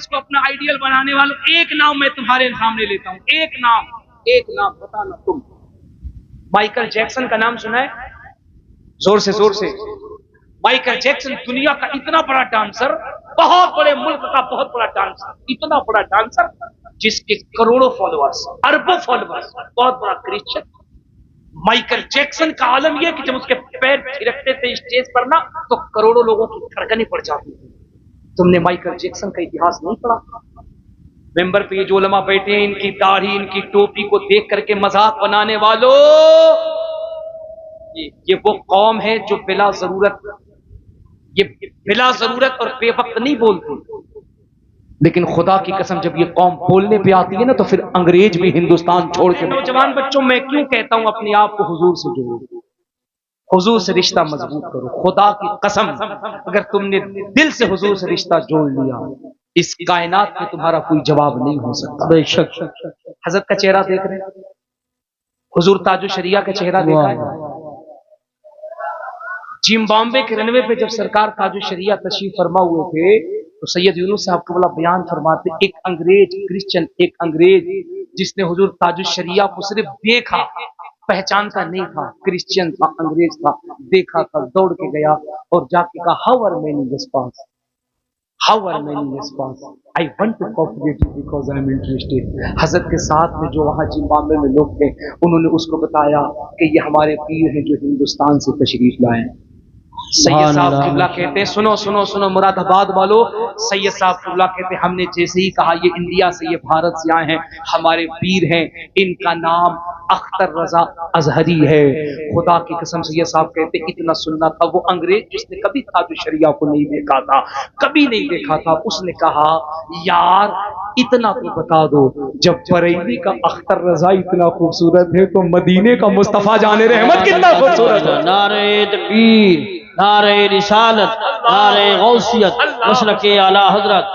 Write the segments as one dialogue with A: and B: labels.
A: देश को अपना आइडियल बनाने वालों, एक नाम मैं तुम्हारे सामने लेता हूं, एक नाम बताना तुम। माइकल जैक्सन का नाम सुना है? जोर से। माइकल जैक्सन दुनिया का इतना बड़ा डांसर, बहुत बड़े मुल्क का बहुत बड़ा डांसर, इतना बड़ा डांसर जिसके करोड़ों फॉलोअर्स, अरबों फॉलोअर्स, बहुत बड़ा क्रिश्चियन। माइकल जैक्सन का आलम यह कि जब उसके पैर थिरकते थे स्टेज पर ना, तो करोड़ों लोगों की धड़कनें पड़ जाती थी। तुमने माइकल जैक्सन का इतिहास नहीं पढ़ा? मेंबर पे ये जो उलमा बैठे हैं, इनकी दाढ़ी इनकी टोपी को देख करके मजाक बनाने वालों, ये वो कौम है जो बिला जरूरत और बेवक्त नहीं बोलती, लेकिन खुदा की कसम जब ये कौम बोलने पे आती है ना, तो फिर अंग्रेज भी हिंदुस्तान छोड़ के। नौजवान बच्चों, मैं क्यों कहता हूं अपने आप को हुजूर से जोड़ो, हुजूर से रिश्ता मजबूत करो। खुदा की कसम, अगर तुमने दिल से हुजूर से रिश्ता जोड़ लिया, इस कायनात में तुम्हारा कोई जवाब नहीं हो सकता। बेशक हजरत का चेहरा देख रहे हैं, हुजूर ताजो शरिया का चेहरा देखा है। जिम्बाब्वे के रनवे पे जब सरकार ताजो शरिया तशरीफ फरमा हुए थे, तो सैयद यूनुस साहब कबला बयान फरमाते, एक अंग्रेज क्रिश्चियन, एक अंग्रेज जिसने हुजूर ताजो शरिया को सिर्फ देखा, पहचानता नहीं था, क्रिश्चियन था, अंग्रेज था, देखा था, दौड़ के गया और जाके कहा, how are many response, how are many response, I want to cooperate because I am interested. हजरत के साथ में जो वहां जिम्बाब्वे में लोग थे, उन्होंने उसको बताया कि ये हमारे पीर हैं जो हिंदुस्तान से तशरीफ लाए। सैयद साहब किबला कहते हैं, सुनो मुरादाबाद वालों, सैयद साहब किबला कहते हैं, हमने जैसे ही कहा ये इंडिया से, ये भारत से आए हैं, हमारे पीर हैं, इनका नाम अख्तर रजा अजहरी है। खुदा की कसम सैयद साहब कहते हैं, इतना सुनना था। वो अंग्रेज जिसने कभी ताजो शरिया को नहीं देखा था, कभी नहीं देखा था, उसने कहा, यार इतना तो बता दो, जब बरेली का अख्तर रजा इतना खूबसूरत है, तो मदीने का मुस्तफा जाने रहमत कितना खूबसूरत है।
B: नारे तकबीर, नारे रिसालत, नारे गौसियत, मसलके आला हजरत।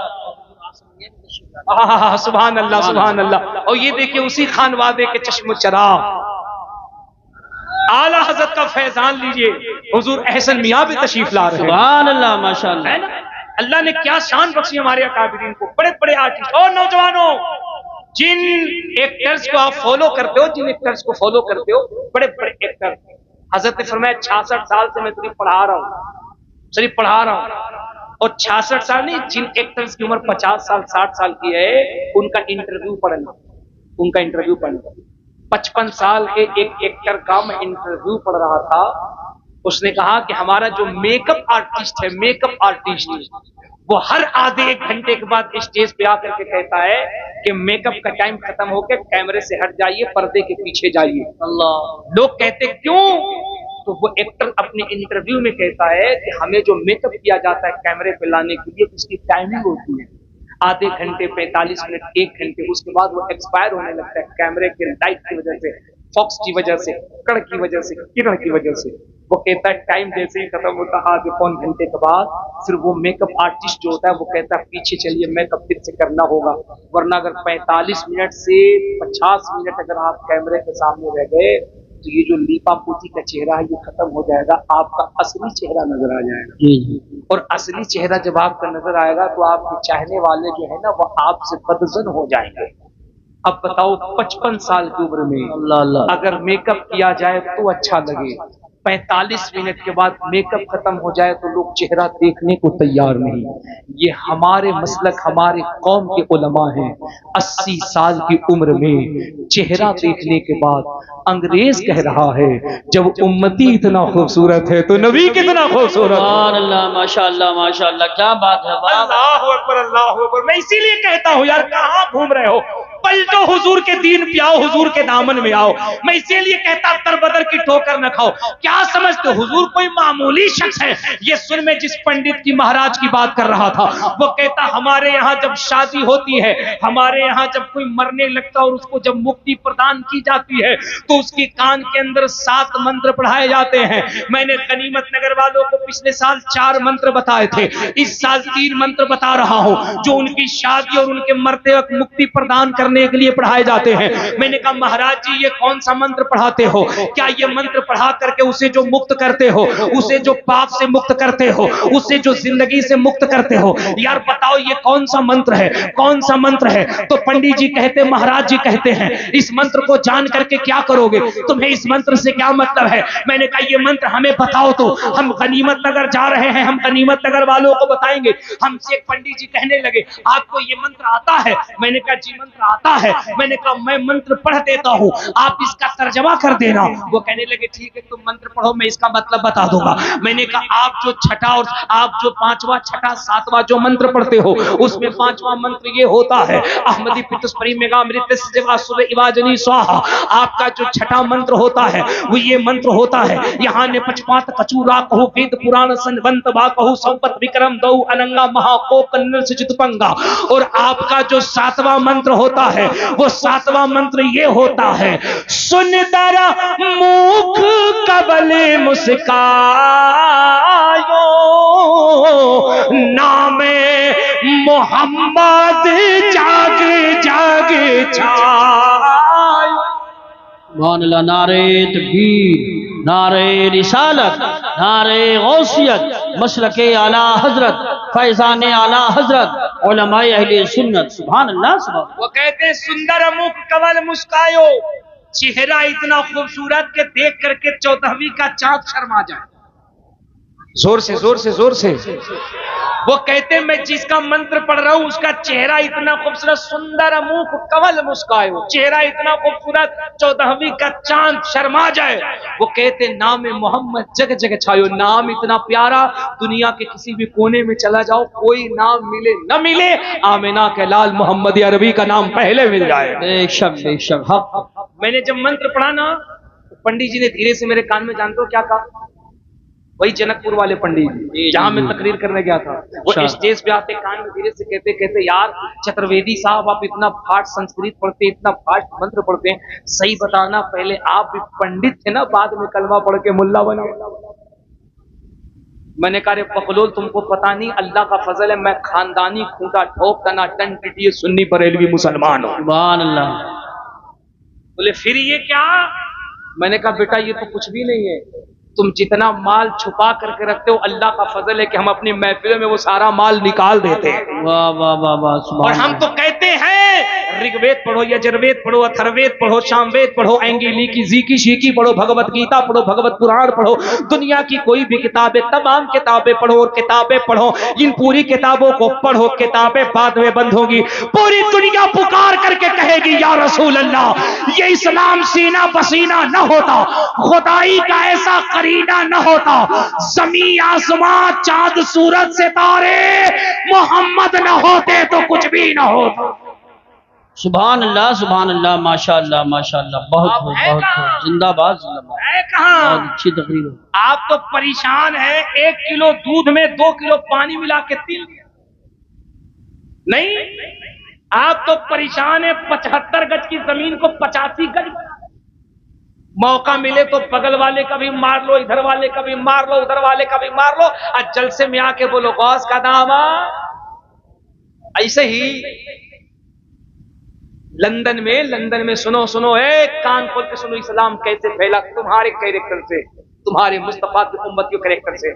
A: सुभान अल्लाह, सुभान अल्लाह। और ये देखिए उसी खानवादे के चश्म चराग आला हजरत का फैजान लीजिए, हुजूर अहसन मियां भी तशरीफ ला रहे हैं।
B: सुभान अल्लाह, माशाअल्लाह।
A: है ना, अल्लाह ने क्या शान बख्शी हमारे अकाबिरीन को, बड़े बड़े आर्टिस्ट। और नौजवानों, जिन एक्टर्स को आप फॉलो करते हो, जिन एक्टर्स को फॉलो करते हो, बड़े बड़े एक्टर, हजरत ने फरमाया 66 साल से मैं सिर्फ पढ़ा रहा हूं, और 66 साल नहीं, जिन एक्टर्स की उम्र 50 साल 60 साल की है, उनका इंटरव्यू पढ़ना, 55 साल के एक एक्टर का मैं इंटरव्यू पढ़ रहा था। उसने कहा कि हमारा जो मेकअप आर्टिस्ट है, मेकअप आर्टिस्ट, वो हर आधे एक घंटे के बाद स्टेज पे आकर के कहता है कि मेकअप का टाइम खत्म हो गया, कैमरे से हट जाइए, पर्दे के पीछे जाइए। अल्लाह। लोग कहते क्यों? तो वो एक्टर अपने इंटरव्यू में कहता है कि हमें जो मेकअप किया जाता है कैमरे पे लाने के लिए, उसकी टाइमिंग होती है आधे घंटे, 45 मिनट, 1 घंटे, उसके बाद वो एक्सपायर होने लगता है कैमरे के लाइट की वजह से, फॉक्स की वजह से, कड़ की वजह से, किरण की वजह से। वो कहता है टाइम जैसे ही खत्म होता है आधे पौन घंटे के बाद, फिर वो मेकअप आर्टिस्ट जो होता है वो कहता है पीछे चलिए, मेकअप फिर से करना होगा, वरना अगर 45 मिनट से 50 मिनट अगर आप कैमरे के सामने रह गए, तो ये जो लीपा पोती का चेहरा है ये खत्म हो जाएगा, आपका असली चेहरा नजर आ जाएगा। और असली चेहरा जब आपका नजर आएगा, तो आपके चाहने वाले जो है ना, वो आपसे बदजन हो जाएंगे। अब बताओ 55 साल की उम्र में अगर मेकअप किया जाए तो अच्छा लगे, 45 मिनट के बाद मेकअप खत्म हो जाए तो लोग चेहरा देखने को तैयार नहीं। ये हमारे मसलक, हमारे कौम के उलमा हैं। 80 साल की उम्र में चेहरा देखने के बाद अंग्रेज कह रहा है, जब उम्मती इतना खूबसूरत है तो नबी कितना खूबसूरत।
B: अल्लाह, माशाअल्लाह, माशाअल्लाह, क्या बात है।
A: अल्लाहु अकबर, अल्लाहु अकबर। मैं इसीलिए कहता हूँ यार, कहाँ घूम रहे हो, पलटो, हुजूर के दीन पे आओ, हुजूर के दामन में आओ। मैं इसीलिए कहता तरबदर की ठोकर न खाओ। क्या समझते हो हुजूर कोई मामूली शख्स है? ये सुन, मैं जिस पंडित की महाराज की बात कर रहा था, वो कहता हमारे यहाँ जब शादी होती है, हमारे यहाँ जब कोई मरने लगता और उसको जब मुक्ति प्रदान की जाती है, तो उसकी कान के अंदर 7 मंत्र पढ़ाए जाते हैं। मैंने गनीमत नगर वालों को पिछले साल 4 मंत्र बताए थे, इस साल 3 मंत्र बता रहा हूँ, जो उनकी शादी और उनके मरते वक्त मुक्ति प्रदान करने करने के लिए पढ़ाए जाते हैं। मैंने कहा महाराज जी ये कौन सा मंत्र पढ़ाते हो? क्या ये मंत्र पढ़ा करके उसे जो मुक्त करते हो, उसे जो पाप से मुक्त करते हो, उसे जो जिंदगी से मुक्त करते हो, यार बताओ ये कौन सा मंत्र है, कौन सा मंत्र है? तो पंडित जी कहते, महाराज जी कहते हैं इस मंत्र को जान करके क्या करोगे, तुम्हें इस मंत्र से क्या मतलब है? मैंने कहा ये मंत्र हमें बताओ तो हम गनीमत नगर जा रहे हैं, हम गनीमत नगर वालों को बताएंगे। हमसे एक पंडित जी कहने लगे आपको ये मंत्र आता है? मैंने कहा जी मंत्र आता है। मैंने कहा मैं मंत्र पढ़ देता हूँ, आप इसका तर्जमा कर देना। वो कहने लगे ठीक है तुम मंत्र पढ़ो, मैं इसका मतलब बता दूंगा। मैंने कहा आप जो छठा और आप जो पांचवा छठा सातवां जो मंत्र पढ़ते हो उसमें पांचवा मंत्र ये होता है अहमदी पितुस्परी मेगा मृत सेवा सुबह इवाजनी स्वाहा। आपका जो छठा मंत्र होता है वो ये मंत्र होता है यहाँ ने पचपात कचूरा कहू वेद पुराण संवंत बा कहू संपत विक्रम दौ अनंगा महाको कन्नर से चितपंगा। और आपका जो सातवां मंत्र होता है वो सातवां मंत्र ये होता है सुंदर मुख कबले मुस्कायो नामे मोहम्मद जाग जाग छायो।
B: सुभान अल्लाह। नारे तकबीर, नारे रिसालत, नारे गौसियत, मसलके आला हजरत, फैजान आला हजरत, उलमाए अहले सुन्नत। सुभान अल्लाह सुभान।
A: वो कहते हैं सुंदर मुख कमल मुस्कायो, चेहरा इतना खूबसूरत के देख करके 14वीं का चांद शर्मा जाए। जोर से जोर से जोर से। वो कहते हैं मैं जिसका मंत्र पढ़ रहा हूं उसका चेहरा इतना खूबसूरत, सुंदर मुख कमल मुस्कायो, चेहरा इतना खूबसूरत 14वीं का चांद शर्मा जाए। वो कहते नाम मोहम्मद जग जग छायो, नाम इतना प्यारा दुनिया के किसी भी कोने में चला जाओ कोई नाम मिले न मिले आमिना के लाल मोहम्मद अरबी का नाम पहले मिल जाए।
B: बेशक बेशक हक।
A: मैंने जब मंत्र पढ़ा ना पंडित जी ने धीरे से मेरे कान में जानते हो क्या कहा? वही जनकपुर वाले पंडित जी जहां मैं तकरीर करने गया था, वो स्टेज पे आते कान में धीरे से कहते कहते यार चतुर्वेदी साहब आप इतना फाट संस्कृत पढ़ते, इतना फाट मंत्र पढ़ते हैं, सही बताना पहले आप भी पंडित थे ना बाद में कलमा पढ़ के मुल्ला बने? मैंने कहा रे पकलोल तुमको पता नहीं अल्लाह का फजल है मैं खानदानी खूंटा ठोक तना टन टिटिए सुन्नी बरेलवी मुसलमान हूं।
B: सुभान अल्लाह।
A: बोले फिर ये क्या? मैंने कहा बेटा ये तो कुछ भी नहीं है, तुम जितना माल छुपा करके रखते हो अल्लाह का फजल है कि हम अपनी महफिलों में वो सारा माल निकाल देते हैं।
B: वाह वाह वाह वाह।
A: और हम तो कहते हैं ऋग्वेद पढ़ो, यजुर्वेद पढ़ो, अथर्ववेद पढ़ो, सामवेद पढ़ो, एंगीली की जीकी शीकी पढ़ो, भगवत गीता पढ़ो, भगवत पुराण पढ़ो, दुनिया की कोई भी किताबें तमाम किताबें पढ़ो और किताबें पढ़ो। इन पूरी किताबों को पढ़ो, किताबें बाद में बंद होगी, पूरी दुनिया पुकार करके कहेगी या रसूल अल्लाह ये इस्लाम सीना पसीना न होता, खुदाई का ऐसा करीना न होता, जमी आसमां चांद सूरज सितारे मोहम्मद न होते तो कुछ भी न होता।
B: सुभान अल्लाह माशाअल्लाह माशाअल्लाह। बहुत बहुत बहुत जिंदाबाद जिंदाबाद।
A: है कहां?
B: बहुत अच्छी तकरीर है।
A: आप तो परेशान है 1 किलो दूध में 2 किलो पानी मिला के तिल नहीं, आप तो परेशान है 75 गज की जमीन को 85 गज बना। मौका मिले तो बगल वाले का भी मार लो, इधर वाले का भी मार लो, उधर वाले का भी मार लो, और जलसे में आके बोलो गौस का दामा। ऐसे ही लंदन में सुनो सुनो कान खोल के सुनो इस्लाम कैसे फैला तुम्हारे कैरेक्टर से, तुम्हारे मुस्तफा की उम्मत के कैरेक्टर से।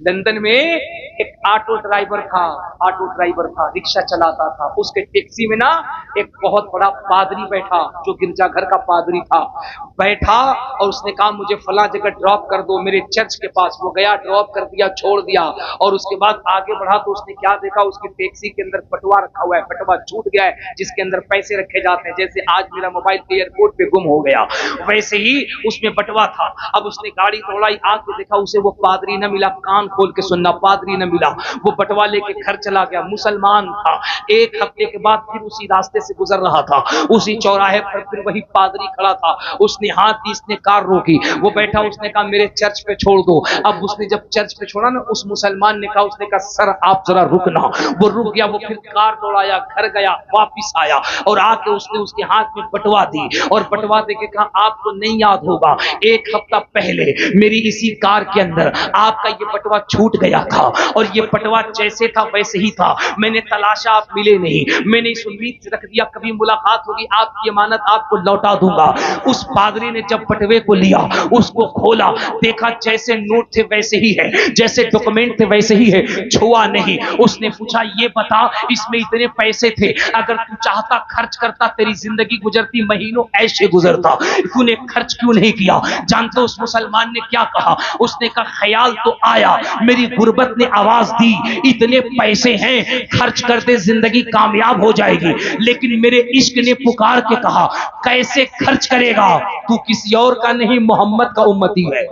A: लंदन में एक ऑटो ड्राइवर था, रिक्शा चलाता था, उसके टैक्सी में ना एक बहुत बड़ा पादरी बैठा जो गिरजाघर का पादरी था, बैठा और उसने कहा मुझे फला जगह ड्रॉप कर दो मेरे चर्च के पास। वो गया, ड्रॉप कर दिया, छोड़ दिया, और उसके बाद आगे बढ़ा तो उसने क्या देखा, उसकी टैक्सी के अंदर बटुआ रखा हुआ है, बटुआ छूट गया है जिसके अंदर पैसे रखे जाते हैं। जैसे आज मेरा मोबाइल एयरपोर्ट पे गुम हो गया वैसे ही उसमें बटुआ था। अब उसने गाड़ी दौड़ाई, आके देखा उसे वो पादरी न मिला, कान खोल के सुनना, पादरी न मिला। वो बटुआ लेके घर चला गया, मुसलमान था। 1 हफ्ते के बाद फिर उसी रास्ते से गुजर रहा था, उसी चौराहे पर फिर वही पादरी खड़ा था। उसने हाथ दी, इसने कार रोकी, वो बैठा, उसने कहा मेरे चर्च पे छोड़ दो। अब उसने जब चर्च पे छोड़ा ना, उस मुसलमान ने कहा, उसने कहा सर आप जरा रुकना। वो रुक गया, वो फिर कार दौड़ाया, घर गया, वापिस आया और आके उसने उसके हाथ में बटुआ दी और बटुआ दे के कहा आपको नहीं याद होगा 1 हफ्ता पहले मेरी इसी कार के अंदर आपका ये बटुआ छूट गया था और ये बटवा जैसे था वैसे ही था, मैंने तलाशा, आप मिले नहीं, मैंने इस उम्मीद से रख दिया कभी मुलाकात होगी, आपकी अमानत आपको लौटा दूंगा। उस पादरी ने जब बटवे को लिया, उसको खोला, देखा जैसे नोट थे वैसे ही है, जैसे डॉक्यूमेंट थे वैसे ही है, छुआ नहीं। उसने पूछा ये बता इसमें इतने पैसे थे, अगर तू चाहता खर्च करता, तेरी जिंदगी गुजरती, महीनों ऐसे गुजरता, तूने खर्च क्यों नहीं किया? जानते उस मुसलमान ने क्या कहा? उसने कहा ख्याल तो आया, मेरी गुर्बत ने आवाज दी, इतने पैसे हैं खर्च करते जिंदगी कामयाब हो जाएगी, लेकिन मेरे इश्क ने पुकार के कहा कैसे खर्च करेगा, तू किसी और का नहीं मोहम्मद का उम्मती है,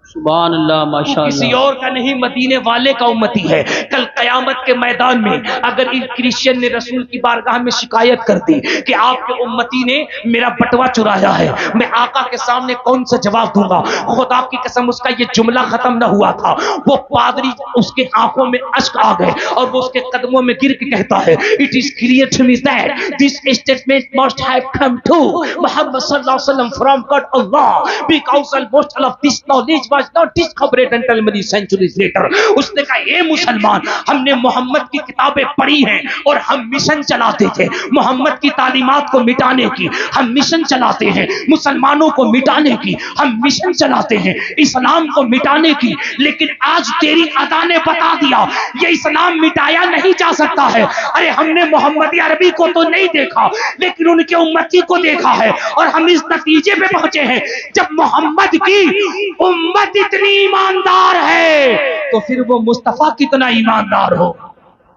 B: सुभान अल्लाह, माशाअल्लाह,
A: किसी और का नहीं मदीने वाले का उम्मती है। कल कयामत के मैदान में अगर इन क्रिश्चियन ने रसूल की बारगाह में शिकायत कर दी कि आपके उम्मती ने मेरा बटवा चुराया है, मैं आका के सामने कौन सा जवाब दूंगा? खुदा की कसम उसका ये जुमला खत्म न हुआ था, वो पादरी उसके आंखों में अश्क आ गए और वो उसके कदमों में गिर के कहता है, it is clear to me that this statement must have come to Muhammad सल्लल्लाहु अलैहि वसल्लम from God Allah because almost all of this knowledge was not discovered until many centuries later. उसने कहा ये मुसलमान, हमने मोहम्मद की किताबें पढ़ी हैं और हम मिशन चलाते थे, मोहम्मद की तालीमात को मिटाने की हम मिशन चलाते हैं, मुसलमानों को मिटाने की हम मिशन चलाते हैं, इस्लाम को मिटाने की, लेकिन आज तेरी अदा ने बता दिया ये इस्लाम मिटाया नहीं जा सकता है। अरे हमने मोहम्मदी अरबी को तो नहीं देखा, लेकिन उनके उम्मती को देखा है और हम इस नतीजे पे पहुंचे हैं, जब मोहम्मद की उम्मत इतनी ईमानदार है तो फिर वो मुस्तफा कितना ईमानदार हो।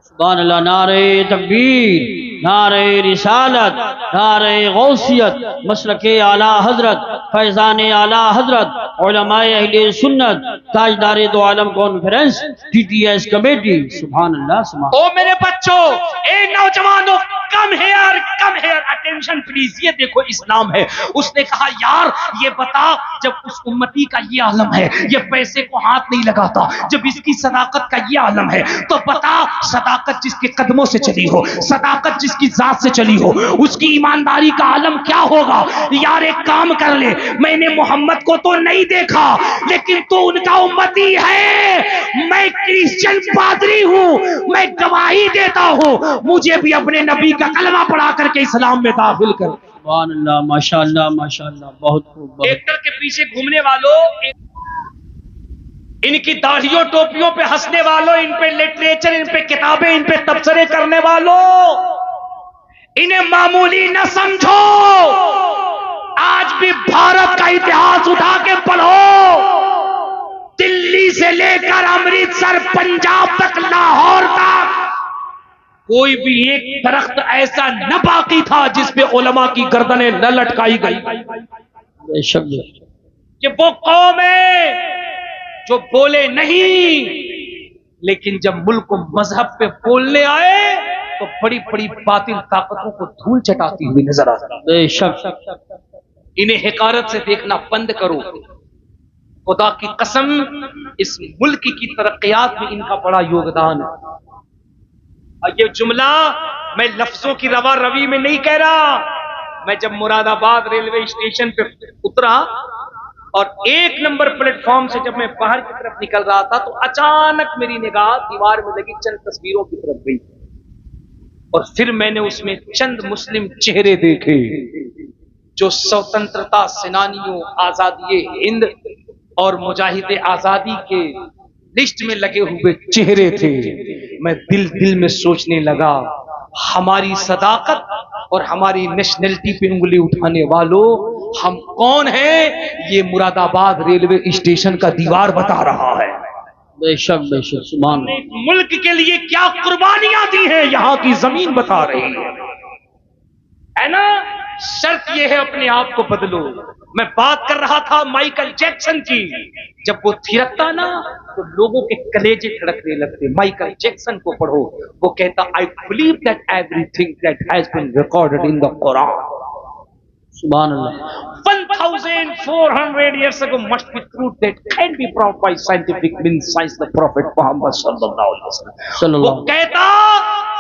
B: सुभान अल्लाह, नारे तकबीर, नारे रिसालत, नारे गौसियत, मसलके आला हजरत, फैजान आला हजरत, उलमाए अहले सुन्नत, ताजदार दो आलम कॉन्फ्रेंस, टीटीएस कमेटी। सुभान अल्लाह, सुभान।
A: ओ मेरे बच्चों, ए नौजवानों, कम हेयर अटेंशन प्लीज, ये देखो इस्लाम है। उसने कहा यार ये बता, जब उस उम्मती का ये आलम है, ये पैसे को हाथ नहीं लगाता, जब इसकी सदाकत का ये आलम है, तो बता सदाकत जिसके कदमों से चली हो, सदाकत जिसकी जात से चली हो, उसकी ईमानदारी का आलम क्या होगा? यार एक काम कर ले, मैंने मोहम्मद को तो नहीं देखा, लेकिन तू उनका उम्मती है, मैं क्रिश्चियन पादरी हूँ, मैं गवाही देता हूँ, मुझे भी अपने नबी का कलमा पढ़ा करके इस्लाम में दाखिल कर।
B: सुभान अल्लाह, माशाअल्लाह, माशाअल्लाह, बहुत खूब।
A: ट्रैक्टर के पीछे घूमने वालों, इनकी दाढ़ियों टोपियों पे हंसने वालों, इन पे लिटरेचर, इन पे किताबें, इन पे तबसरे करने वालों, इन्हें मामूली न समझो। आज भी भारत का इतिहास उठा के पढ़ो, दिल्ली से लेकर अमृतसर, पंजाब तक, लाहौर तक, कोई भी एक दरख्त ऐसा न बाकी था जिसपे उलमा की गर्दनें न लटकाई गई।
B: बेशक
A: कि वो कौम है जो बोले नहीं, लेकिन जब मुल्क को मजहब पे बोलने आए तो बड़ी बड़ी बातिल ताकतों को धूल चटाती हुई नजर आती है।
B: बेशक
A: इन्हें हिकारत से देखना बंद करो। खुदा की कसम, इस मुल्क की तरक्कियात में इनका बड़ा योगदान है। और ये जुमला मैं लफ्जों की रवा रवी में नहीं कह रहा। मैं जब मुरादाबाद रेलवे स्टेशन पे उतरा और 1 नंबर प्लेटफॉर्म से जब मैं बाहर की तरफ निकल रहा था, तो अचानक मेरी निगाह दीवार में लगी चंद तस्वीरों की तरफ गई और फिर मैंने उसमें चंद मुस्लिम चेहरे देखे जो स्वतंत्रता सेनानियों, आजादी हिंद और मुजाहिद आजादी के लिस्ट में लगे हुए चेहरे थे। मैं दिल में सोचने लगा, हमारी सदाकत और हमारी नेशनलिटी पे उंगली उठाने वालों, हम कौन हैं? ये मुरादाबाद रेलवे स्टेशन का दीवार बता रहा है।
B: बेशक बेशक, सुभान अल्लाह।
A: मुल्क के लिए क्या कुर्बानियां दी हैं, यहाँ की जमीन बता रही है ना। शर्त यह है अपने आप को बदलो। मैं बात कर रहा था माइकल जैक्सन की, जब वो थिरकता ना तो लोगों के कलेजे धड़कने लगते। माइकल जैक्सन को पढ़ो, वो कहता I believe that everything that has been recorded in the Quran,
B: सुभान अल्लाह,
A: 1400 years ago must be truth that can be proved by scientific means, science the prophet Muhammad sallallahu alaihi wasallam। वो कहता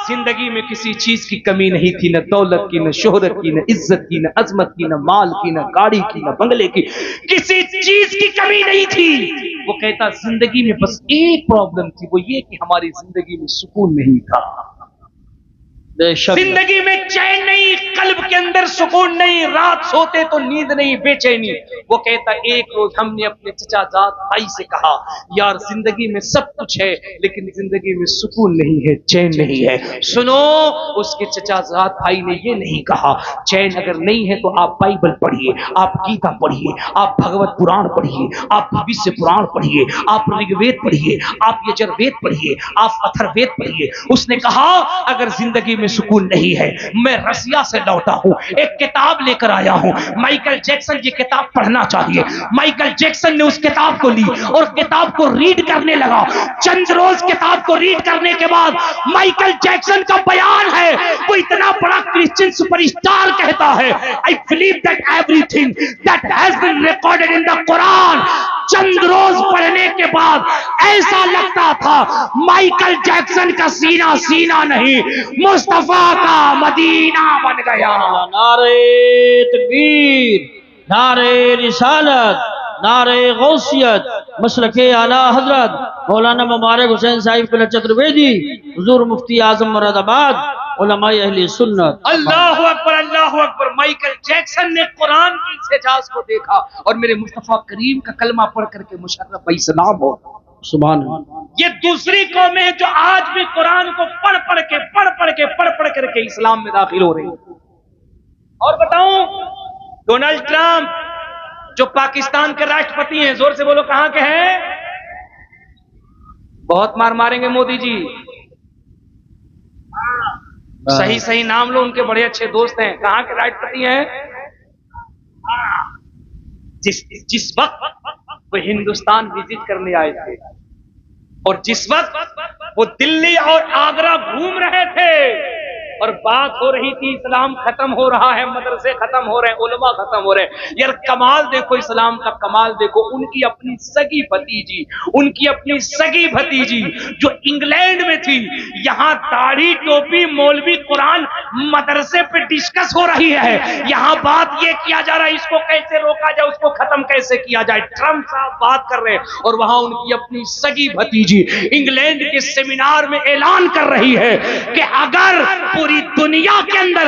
A: जिंदगी में किसी चीज की कमी नहीं थी, न दौलत की, न शोहरत की, न इज्जत की, न अजमत की, न माल की, न गाड़ी की, न बंगले की, किसी चीज की कमी नहीं थी। वो कहता जिंदगी में बस एक प्रॉब्लम थी, वो ये कि हमारी जिंदगी में सुकून नहीं था,
B: बेशक
A: जिंदगी में चैन नहीं, कल्ब के अंदर सुकून नहीं, रात सोते तो नींद नहीं, बेचैनी। वो कहता एक रोज हमने अपने चचा जात भाई से कहा, यार जिंदगी में सब कुछ है लेकिन जिंदगी में सुकून नहीं है, चैन नहीं है। सुनो, उसके चचा जात भाई ने ये नहीं कहा, चैन अगर नहीं है तो आप बाइबल पढ़िए, आप गीता पढ़िए, आप भगवत पुराण पढ़िए, आप भविष्य पुराण पढ़िए, आप ऋग्वेद पढ़िए, आप यजुर्वेद पढ़िए, आप अथर्ववेद पढ़िए। उसने कहा अगर जिंदगी में सुकून नहीं है, मैं रसिया से लौटा हूं, एक किताब लेकर आया हूं, माइकल जैक्सन ये किताब पढ़ना चाहिए। माइकल जैक्सन ने उस किताब को ली और किताब को रीड करने लगा। चंद रोज किताब को रीड करने के बाद माइकल जैक्सन का बयान है, वो इतना बड़ा क्रिश्चियन सुपरस्टार कहता है, I believe that everything that has been recorded in the Quran. चंद रोज पढ़ने के बाद ऐसा लगता था माइकल जैक्सन का सीना सीना नहीं, मुस्तफा का मदीना बन गया।
B: नारे तकबीर, नारे रिसालत, नारे गौसियत, मसलके आला हजरत मौलाना मुबारक हुसैन साहिब कुल चतुर्वेदी, हुजूर मुफ्ती आजम मुरादाबाद, उलमाए अहले सुन्नत।
A: अल्लाहु अकबर, अल्लाहु अकबर। माइकल जैक्सन ने कुरान की इस एजाज को देखा और मेरे मुस्तफा करीम का कलमा पढ़ करके मुशर्रफ इस्लाम हो।
B: सुभान अल्लाह।
A: ये दूसरी कौमें हैं जो आज भी कुरान को पढ़ पढ़ करके इस्लाम में दाखिल हो रही हैं। और बताऊं, डोनाल्ड ट्रंप जो पाकिस्तान के राष्ट्रपति हैं, जोर से बोलो कहां के हैं? बहुत मार मारेंगे मोदी जी, सही सही नाम लो, उनके बड़े अच्छे दोस्त हैं। कहां के राष्ट्रपति हैं? जिस वक्त वो हिंदुस्तान विजिट करने आए थे और जिस वक्त वो दिल्ली और आगरा घूम रहे थे और बात हो रही थी इस्लाम खत्म हो रहा है, मदरसे खत्म हो रहे हैं, उलमा खत्म हो रहे हैं। यार कमाल देखो, इस्लाम का कमाल देखो। उनकी अपनी सगी भतीजी जो इंग्लैंड में थी, यहाँ दाढ़ी टोपी मौलवी कुरान मदरसे पे डिस्कस हो रही है। यहाँ बात ये किया जा रहा है इसको कैसे रोका जाए, उसको खत्म कैसे किया जाए। ट्रंप साहब बात कर रहे हैं और वहां उनकी अपनी सगी भतीजी इंग्लैंड के सेमिनार में ऐलान कर रही है कि अगर पूरी दुनिया के अंदर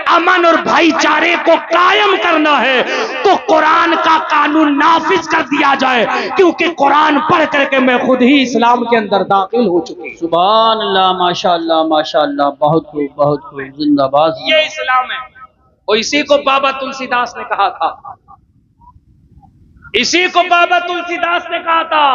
A: अमन और भाईचारे को कायम करना है तो कुरान का कानून नाफिज कर दिया जाए, क्योंकि कुरान पढ़ करके मैं खुद ही इस्लाम के अंदर दाखिल हो चुकी।
B: सुभान अल्लाह, माशाअल्लाह माशाअल्लाह, बहुत खूब बहुत खूब, जिंदाबाद।
A: ये इस्लाम है। और इसी को बाबा तुलसीदास ने कहा था, इसी को बाबा तुलसीदास ने कहा था।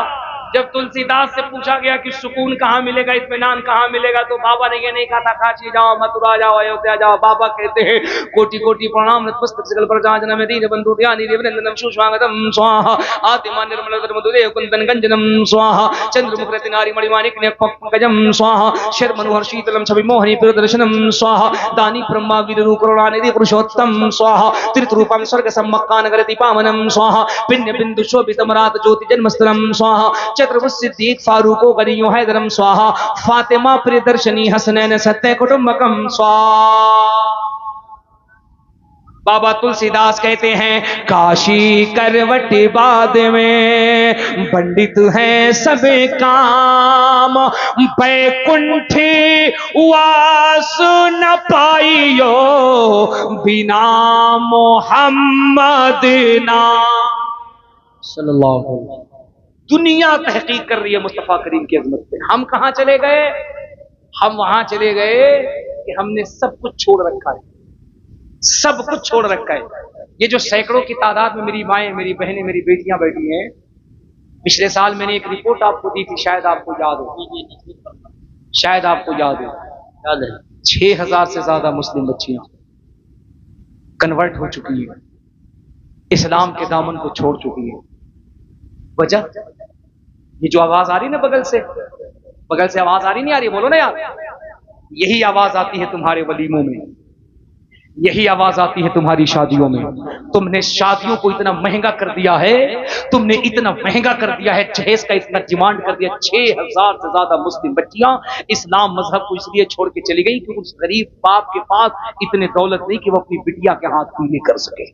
A: जब तुलसीदास से पूछा गया कि सुकून कहां मिलेगा, इत्मीनान कहां मिलेगा, तो बाबा ने ये नहीं कहा था काशी जाओ, मथुरा जाओ, अयोध्या जाओ। बाबा कहते हैं कोटि कोटि प्रणाम नतमस्तक सकल प्रजाजनम दीन बंधु ध्यानि देवनंदनम सुस्वागतम स्वाहा आतिमान निर्मल मधुरे कुंदन गंजनम स्वाहा चंद्रमुख रति नारी मणिमाणिक ने पंकजम स्वाहा शर मनोहर शीतलम छवि मोहनी प्रदर्शनम स्वाहा दानी ब्रह्मा विदुर करुणानिधि पुरुषोत्तम स्वाहा त्रितरूपम स्वर्ग सम्मक्कान करति पावनम स्वाहा पिण्य बिंदु शोभितम रात ज्योति जन्मस्थलम स्वाहा सिद्दीक फारूको गनियो हैदरम स्वाहा फातिमा प्रियदर्शनी हसनैन सत्य कुटुंबकम स्वाहा। बाबा तुलसीदास कहते हैं काशी करवट बाद में पंडित है सबे काम, बैकुंठ वास न पाइयो बिना मोहम्मद नाम
B: सल्लल्लाहु अलैहि वसल्लम।
A: दुनिया तहकीक कर रही है मुस्तफा करीम की अजमत पे। हम कहां चले गए? हम वहां चले गए कि हमने सब कुछ छोड़ रखा है, सब कुछ छोड़ रखा है। ये जो सैकड़ों की तादाद में मेरी माएं, मेरी बहनें, मेरी बेटियां बैठी हैं, पिछले साल मैंने एक रिपोर्ट आपको दी थी, शायद आपको याद हो, शायद आपको याद है 6000 से ज्यादा मुस्लिम बच्चियां कन्वर्ट हो चुकी हैं, इस्लाम के दामन को छोड़ चुकी है। वजह ये जो आवाज आ रही ना बगल से आवाज आ रही नहीं आ रही, बोलो ना यार, यही आवाज आती है तुम्हारे वलीमों में, यही आवाज आती है तुम्हारी शादियों में। तुमने शादियों को इतना महंगा कर दिया है, तुमने इतना महंगा कर दिया है, जहेज का इतना डिमांड कर दिया। 6000 से ज्यादा मुस्लिम बच्चियां इस्लाम मजहब को इसलिए छोड़ के चली गई कि उस गरीब बाप के पास इतने दौलत नहीं कि वो अपनी बिटिया के हाथ पीले कर सके।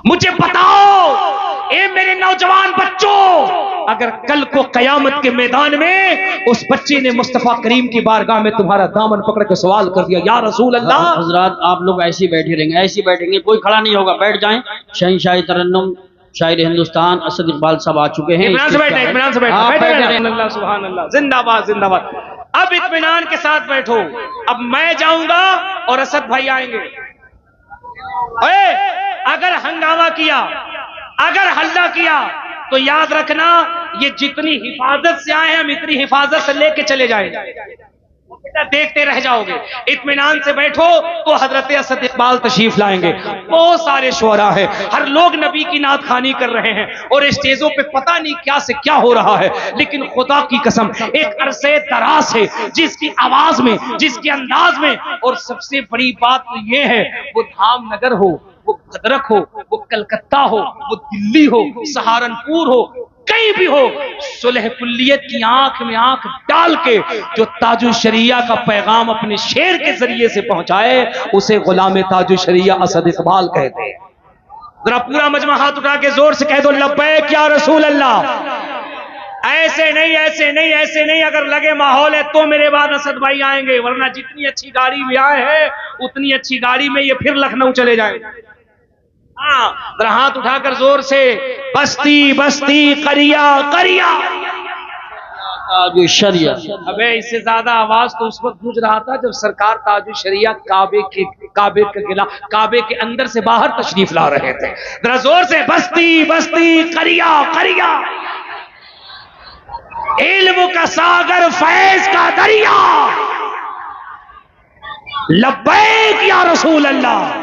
A: मुझे बताओ ए मेरे नौजवान बच्चों, अगर कल को कयामत के मैदान में उस बच्चे ने मुस्तफा करीम की बारगाह में तुम्हारा दामन पकड़ के सवाल कर दिया, या रसूल अल्लाह।
B: हजरत आप लोग ऐसे ही बैठे रहेंगे, ऐसे ही बैठेंगे, कोई खड़ा नहीं होगा, बैठ जाएं। शहंशाह तरन्नुम शायर हिंदुस्तान असद इकबाल साहब आ चुके हैं।
A: इत्मीनान से बैठे, इत्मीनान से बैठे। अल्लाह सुभान अल्लाह, जिंदाबाद जिंदाबाद। अब इत्मीनान के साथ बैठो। अब मैं जाऊंगा और असद भाई आएंगे। अगर हंगामा किया, अगर हल्ला किया तो याद रखना, ये जितनी हिफाजत से आए हैं हम इतनी हिफाजत से लेके चले जाएंगे, बेटा देखते रह जाओगे। इत्मीनान से बैठो तो हजरत असद इकबाल तशरीफ लाएंगे। बहुत सारे शुअरा हैं, हर लोग नबी की नात खानी कर रहे हैं और स्टेजों पे पता नहीं क्या से क्या हो रहा है, लेकिन खुदा की कसम एक अरसे दराज से जिसकी आवाज में, जिसके अंदाज में, और सबसे बड़ी बात तो ये है, वो धामनगर हो, वो भद्रक हो, वो कलकत्ता हो, वो दिल्ली हो, सहारनपुर हो, कहीं भी हो, सुलह कुल्लियत की आंख में आंख डाल के जो ताजु शरिया का पैगाम अपने शेर के जरिए से पहुंचाए, उसे गुलाम ताजु शरिया असद इकबाल कहते हैं। जरा पूरा मजमा हाथ उठा के जोर से कह दो, लब्बैक या रसूल अल्लाह। ऐसे नहीं, ऐसे नहीं, ऐसे नहीं। अगर लगे माहौल है तो मेरे बाद असद भाई आएंगे, वरना जितनी अच्छी गाड़ी में आए हैं उतनी अच्छी गाड़ी में ये फिर लखनऊ चले जाएंगे। जरा हाथ उठाकर जोर से, बस्ती बस्ती करिया करिया
B: ताजु शरिया।
A: अबे इससे ज्यादा आवाज तो उस वक्त गूंज रहा था जब सरकार ताजु शरिया काबे के अंदर से बाहर तशरीफ ला रहे थे। जरा जोर से, बस्ती बस्ती करिया करिया, इल्म का सागर फैज का दरिया, लब्बैक या रसूल अल्लाह।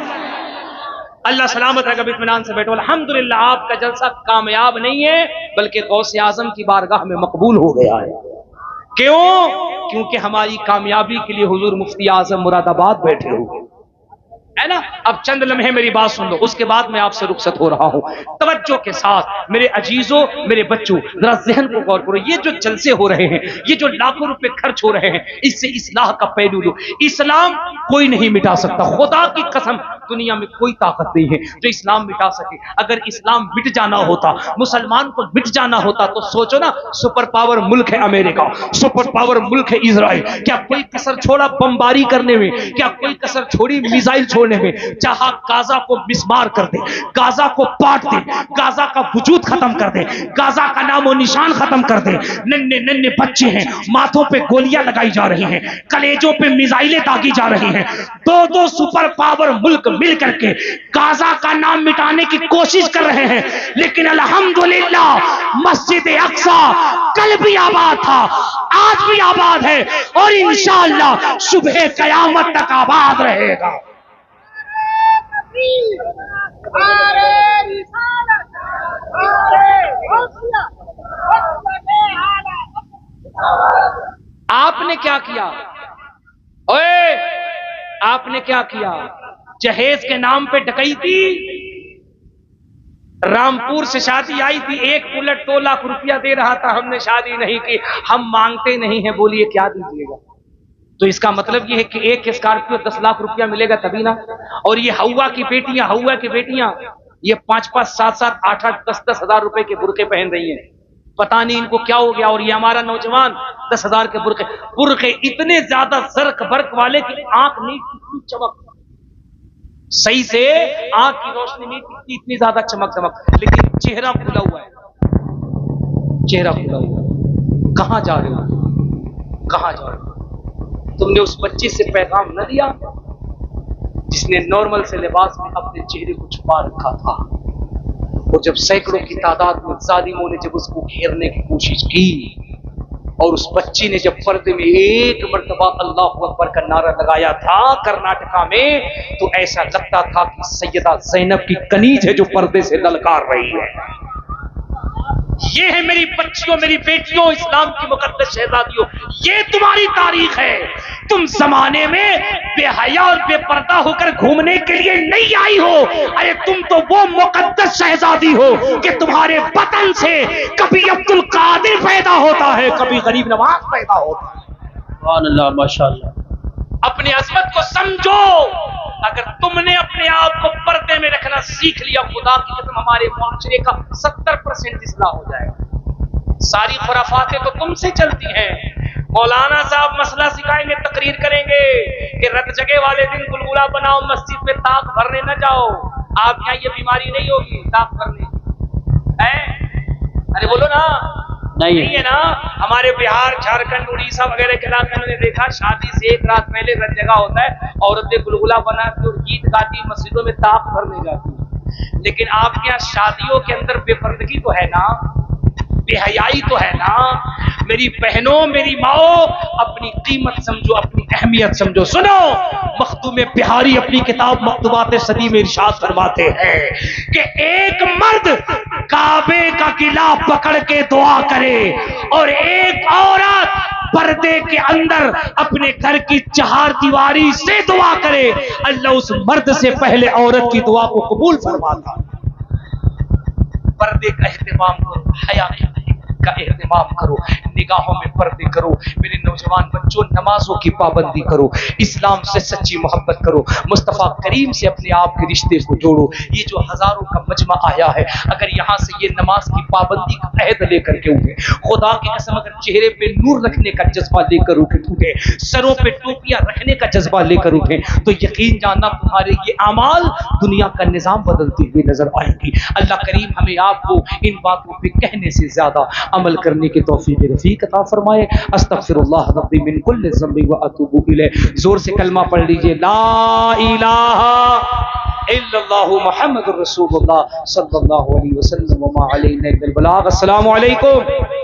A: अल्लाह सलामत रहे। कभी इत्मीनान से बैठो। अल्हम्दुलिल्लाह आपका जलसा कामयाब नहीं है बल्कि गौसे आजम की बारगाह में मकबूल हो गया है। क्यों? क्योंकि हमारी कामयाबी के लिए हुजूर मुफ्ती आजम मुरादाबाद बैठे हुए है ना। अब चंद लम्हे मेरी बात सुन लो, उसके बाद मैं आपसे रुखसत हो रहा हूं। तवज्जो के साथ मेरे अजीजों, मेरे बच्चों, जरा ज़हन को गौर करो। ये जो जलसे हो रहे हैं, ये जो लाखों रुपए खर्च हो रहे हैं, इससे इस्लाह का पहलू लो। इस्लाम कोई नहीं मिटा सकता, खुदा की कसम दुनिया में कोई ताकत नहीं है जो इस्लाम मिटा सके। अगर इस्लाम मिट जाना होता, मुसलमान को मिट जाना होता, तो सोचो ना, सुपर पावर मुल्क है अमेरिका, सुपर पावर मुल्क है इजराइल, क्या कोई कसर छोड़ा बमबारी करने में? क्या कोई कसर छोड़ी मिसाइल छोड़ने में? चाहा गाजा को मिसमार कर दे, गाजा को पाट दे, गाजा का वजूद खत्म कर दे, गाजा का नामो निशान खत्म कर दे। नन्हे नन्हे बच्चे हैं, माथों पे गोलियां लगाई जा रही हैं, कलेजों पे मिसाइलें दागी जा रही हैं। दो सुपर पावर मुल्क मिल करके गाजा का नाम मिटाने की कोशिश कर रहे हैं, लेकिन अल्हम्दुलिल्लाह मस्जिद अक्सा कल भी आबाद था, आज भी आबाद है और इंशाअल्लाह सुबह कयामत तक आबाद रहेगा। आपने क्या किया? ओए, आपने क्या किया? जहेज के नाम पे डकैती। रामपुर से शादी आई थी, एक बुलेट 2 लाख रुपया दे रहा था, हमने शादी नहीं की। हम मांगते नहीं है, बोलिए क्या दीजिएगा? तो इसका मतलब ये है कि एक स्कॉर्पियो 10 लाख रुपया मिलेगा तभी ना। और ये हवा की बेटियां ये 5-5, 7-7, 8-8, 10-10 हजार रुपए के बुरके पहन रही हैं। पता नहीं इनको क्या हो गया। और ये हमारा नौजवान 10,000 के बुरके इतने ज्यादा जर्क बर्क वाले की आंख नहीं इतनी चमक, सही से आंख की रोशनी नहीं टिकती, इतनी ज्यादा चमक, लेकिन चेहरा खुला हुआ है, चेहरा खुला हुआ है। कहां जा रहे हो? कहां जा रहे हो? तुमने उस बच्चे से पैगाम न लिया जिसने नॉर्मल से लिबास में अपने चेहरे को छुपा रखा था। और जब सैकड़ों की तादाद में जालिमों ने जब उसको घेरने की कोशिश की और उस बच्ची ने जब पर्दे में एक मर्तबा अल्लाहु अकबर का नारा लगाया था कर्नाटका में, तो ऐसा लगता था कि सैयदा ज़ैनब की कनीज है जो पर्दे से ललकार रही है। ये है मेरी बच्चियों, मेरी बेटियों, इस्लाम की मुकद्दस शहजादियों, ये तुम्हारी तारीख है। तुम जमाने में बेहया और बेपर्दा होकर घूमने के लिए नहीं आई हो। अरे तुम तो वो मुकद्दस शहजादी हो कि तुम्हारे बतन से कभी अब्दुल कादिर पैदा होता है, कभी गरीब नवाज पैदा होता है।
B: सुभान अल्लाह, माशाअल्लाह।
A: अपनी अजमत को समझो। अगर तुमने अपने आप को पर्दे में रखना सीख लिया, खुदा की कसम हमारे मुआशरे का 70% इस्लाह हो जाएगा। सारी खुराफातें तो तुमसे चलती हैं। मौलाना साहब मसला सिखाएंगे, तकरीर करेंगे कि रत जगह वाले दिन गुलगुला बनाओ, मस्जिद में ताक भरने न जाओ। आप यहाँ ये बीमारी नहीं होगी ताक भरने की है? अरे बोलो ना, नहीं है ना। हमारे बिहार, झारखंड, उड़ीसा वगैरह के इलाके में देखा, शादी से एक रात पहले रत जगह होता है, औरतें गुलगुला बनाती और गीत गाती, मस्जिदों में ताक भरने जाती। लेकिन आपके यहाँ शादियों के अंदर बेपर्दगी तो है ना, बेहयाई तो है ना। मेरी बहनों, मेरी माओ, अपनी कीमत समझो, अपनी अहमियत समझो। सुनो, मखदूम बिहारी अपनी किताब मकतूबात सदी में इरशाद फरमाते हैं कि एक मर्द काबे का किला पकड़ के दुआ करे और एक औरत पर्दे के अंदर अपने घर की चार दीवारी से दुआ करे, अल्लाह उस मर्द से पहले औरत की दुआ को कबूल फरमाता। पर्दे का एहतमाम करो, हया का एहतमाम करो, निगाहों में पर्दे करो। मेरे नौजवान बच्चों, नमाजों की पाबंदी करो, इस्लाम से सच्ची मोहब्बत करो, मुस्तफ़ा करीम से अपने आप के रिश्ते को जोड़ो। ये जो हजारों का मजमा आया है, अगर यहाँ से ये नमाज की पाबंदी का अहद लेकर के उठे, खुदा की कसम अगर चेहरे पे नूर रखने का जज्बा लेकर उठे, सरों पे टोपियां रखने का जज्बा लेकर उठे, तो यकीन जानना तुम्हारे ये अमाल दुनिया का निजाम बदलती हुई नजर आएगी। अल्लाह करीम हमें आपको इन बातों पे कहने से ज्यादा अमल करने की तौफीक रफीक अता फरमाए। अस्तगफिरुल्लाह रब्बी मिन कुल्लि ज़ंबि व अतूबु इलैह। जोर से कलमा पढ़ लीजिए, ला इलाहा इल्लल्लाहु मुहम्मदुर रसूलुल्लाह सल्लल्लाहु अलैहि वसल्लम व मा अलैना इल्लल बलाग। अस्सलामु अलैकुम।